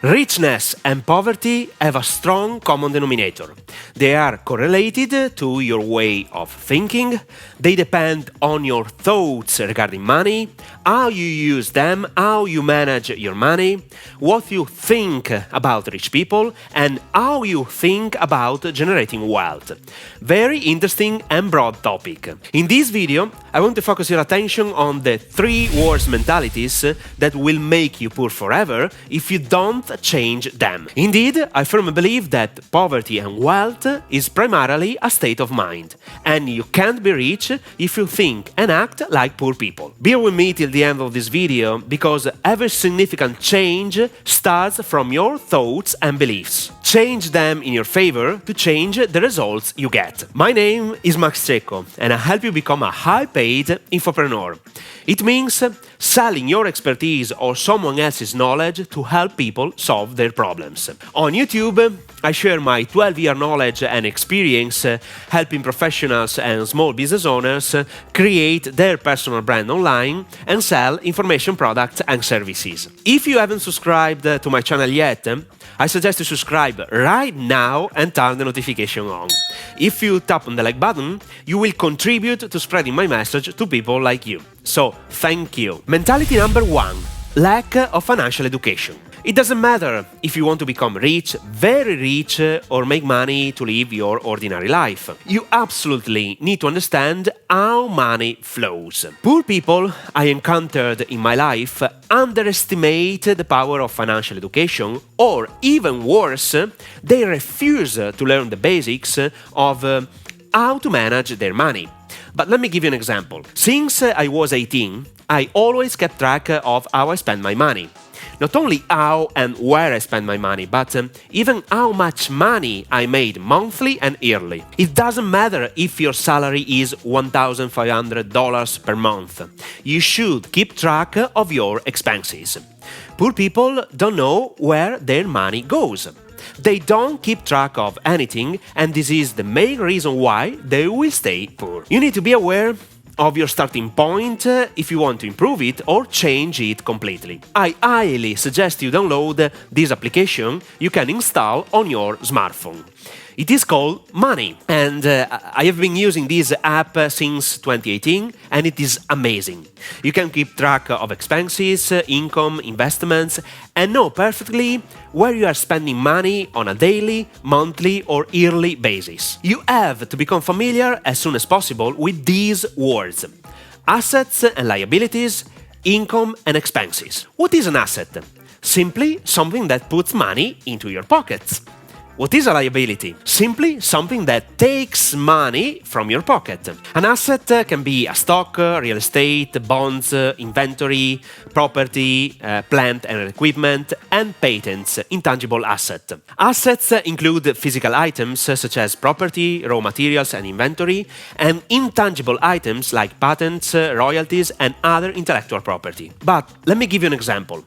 Richness and poverty have a strong common denominator. They are correlated to your way of thinking, they depend on your thoughts regarding money, how you use them, how you manage your money, what you think about rich people, and how you think about generating wealth. Very interesting and broad topic. In this video, I want to focus your attention on the 3 worst mentalities that will make you poor forever if you don't change them. Indeed, I firmly believe that poverty and wealth is primarily a state of mind, and you can't be rich if you think and act like poor people. Bear with me till the end of this video, because every significant change starts from your thoughts and beliefs. Change them in your favor to change the results you get. My name is Max Cecco, and I help you become a high-paid infopreneur. It means selling your expertise or someone else's knowledge to help people solve their problems. On YouTube, I share my 12-year knowledge and experience helping professionals and small business owners create their personal brand online and sell information products and services. If you haven't subscribed to my channel yet, I suggest you subscribe right now and turn the notification on. If you tap on the like button, you will contribute to spreading my message to people like you. So, thank you. Mentality number 1: lack of financial education. It doesn't matter if you want to become rich, very rich, or make money to live your ordinary life. You absolutely need to understand how money flows. Poor people I encountered in my life underestimate the power of financial education, or even worse, they refuse to learn the basics of how to manage their money. But let me give you an example. Since I was 18, I always kept track of how I spend my money. Not only how and where I spend my money, but even how much money I made monthly and yearly. It doesn't matter if your salary is $1,500 per month. You should keep track of your expenses. Poor people don't know where their money goes. They don't keep track of anything, and this is the main reason why they will stay poor. You need to be aware of your starting point if you want to improve it or change it completely. I highly suggest you download this application you can install on your smartphone. It is called Money, and I have been using this app since 2018, and it is amazing. You can keep track of expenses, income, investments, and know perfectly where you are spending money on a daily, monthly, or yearly basis. You have to become familiar as soon as possible with these words: assets and liabilities, income and expenses. What is an asset? Simply something that puts money into your pockets. What is a liability? Simply something that takes money from your pocket. An asset can be a stock, real estate, bonds, inventory, property, plant and equipment, and patents, intangible asset. Assets include physical items such as property, raw materials, and inventory, and intangible items like patents, royalties, and other intellectual property. But let me give you an example.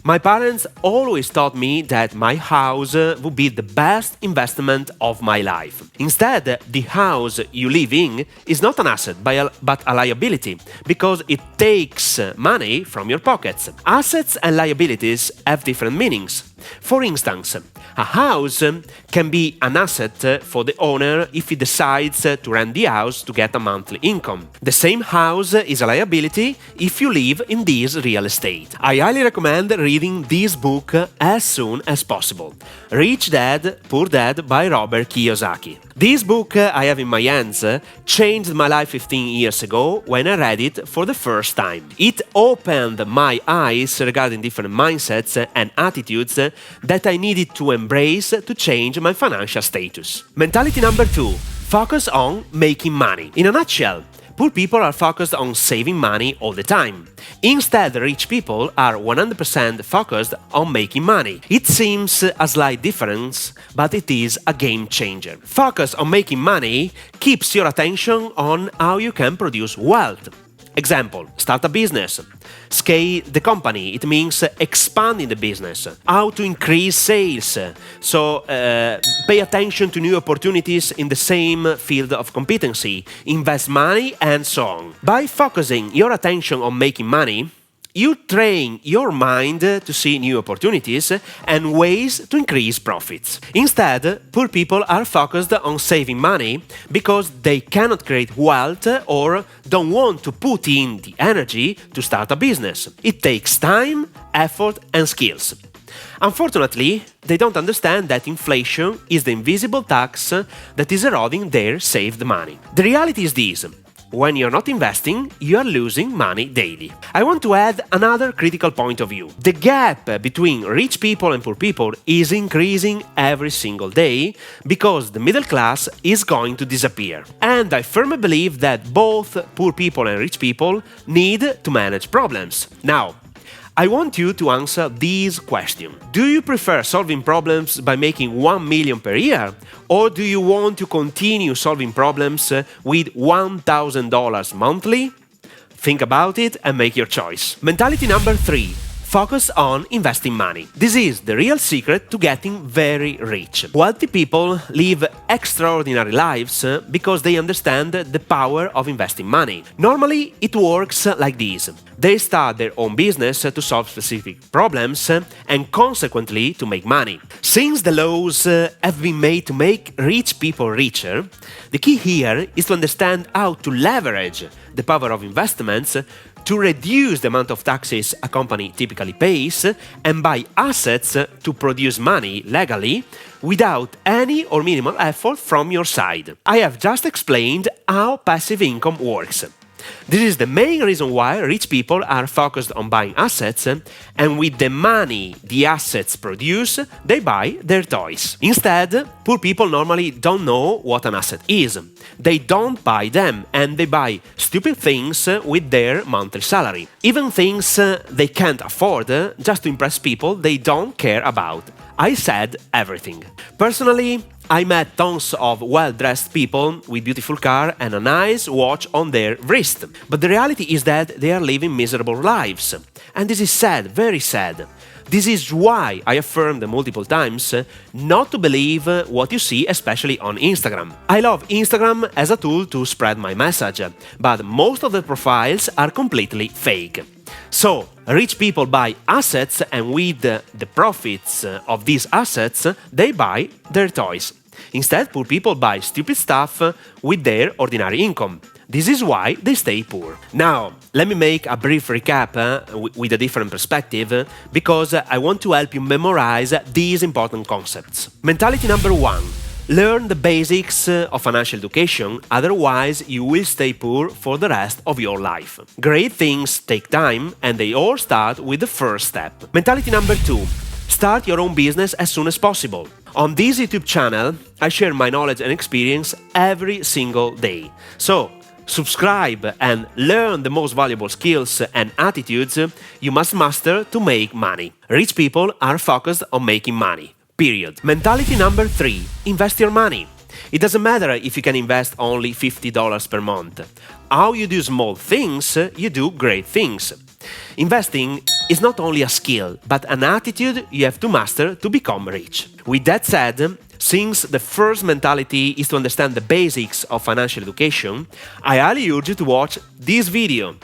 My parents always taught me that my house would be the best investment of my life. Instead, the house you live in is not an asset but a liability, because it takes money from your pockets. Assets and liabilities have different meanings. For instance, a house can be an asset for the owner if he decides to rent the house to get a monthly income. The same house is a liability if you live in this real estate. I highly recommend reading this book as soon as possible. Rich Dad, Poor Dad by Robert Kiyosaki. This book I have in my hands changed my life 15 years ago when I read it for the first time. It opened my eyes regarding different mindsets and attitudes that I needed to embrace to change my financial status. Mentality number 2: focus on making money. In a nutshell, poor people are focused on saving money all the time. Instead, rich people are 100% focused on making money. It seems a slight difference, but it is a game changer. Focus on making money keeps your attention on how you can produce wealth. Example: start a business. Scale the company. It means expanding the business. How to increase sales. So pay attention to new opportunities in the same field of competency. Invest money and so on. By focusing your attention on making money, You train your mind to see new opportunities and ways to increase profits. Instead, poor people are focused on saving money because they cannot create wealth or don't want to put in the energy to start a business. It takes time, effort, and skills. Unfortunately, they don't understand that inflation is the invisible tax that is eroding their saved money. The reality is this. When you're not investing, you are losing money daily. I want to add another critical point of view. The gap between rich people and poor people is increasing every single day because the middle class is going to disappear. And I firmly believe that both poor people and rich people need to manage problems. Now, I want you to answer this question. Do you prefer solving problems by making 1 million per year? Or do you want to continue solving problems with $1,000 monthly? Think about it and make your choice. Mentality number 3. Focus on investing money. This is the real secret to getting very rich. Wealthy people live extraordinary lives because they understand the power of investing money. Normally, it works like this. They start their own business to solve specific problems and consequently to make money. Since the laws have been made to make rich people richer, the key here is to understand how to leverage the power of investments to reduce the amount of taxes a company typically pays and buy assets to produce money legally without any or minimal effort from your side. I have just explained how passive income works. This is the main reason why rich people are focused on buying assets, and with the money the assets produce, they buy their toys. Instead, poor people normally don't know what an asset is. They don't buy them, and they buy stupid things with their monthly salary. Even things they can't afford just to impress people they don't care about. I said everything. Personally, I met tons of well-dressed people with beautiful car and a nice watch on their wrist. But the reality is that they are living miserable lives. And this is sad, very sad. This is why I affirmed multiple times not to believe what you see, especially on Instagram. I love Instagram as a tool to spread my message, but most of the profiles are completely fake. So, rich people buy assets, and with the profits of these assets, they buy their toys. Instead, poor people buy stupid stuff with their ordinary income. This is why they stay poor. Now, let me make a brief recap with a different perspective, because I want to help you memorize these important concepts. Mentality number 1. Learn the basics of financial education, otherwise you will stay poor for the rest of your life. Great things take time, and they all start with the first step. Mentality number 2. Start your own business as soon as possible. On this YouTube channel, I share my knowledge and experience every single day. So, subscribe and learn the most valuable skills and attitudes you must master to make money. Rich people are focused on making money. Period. Mentality number 3. Invest your money. It doesn't matter if you can invest only $50 per month. How you do small things, you do great things. Investing is not only a skill, but an attitude you have to master to become rich. With that said, since the first mentality is to understand the basics of financial education, I highly urge you to watch this video.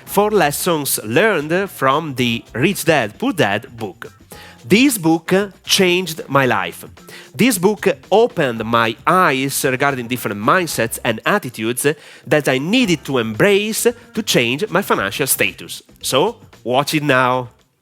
4 lessons learned from the Rich Dad Poor Dad book. This book changed my life. This book opened my eyes regarding different mindsets and attitudes that I needed to embrace to change my financial status. So, watch it now.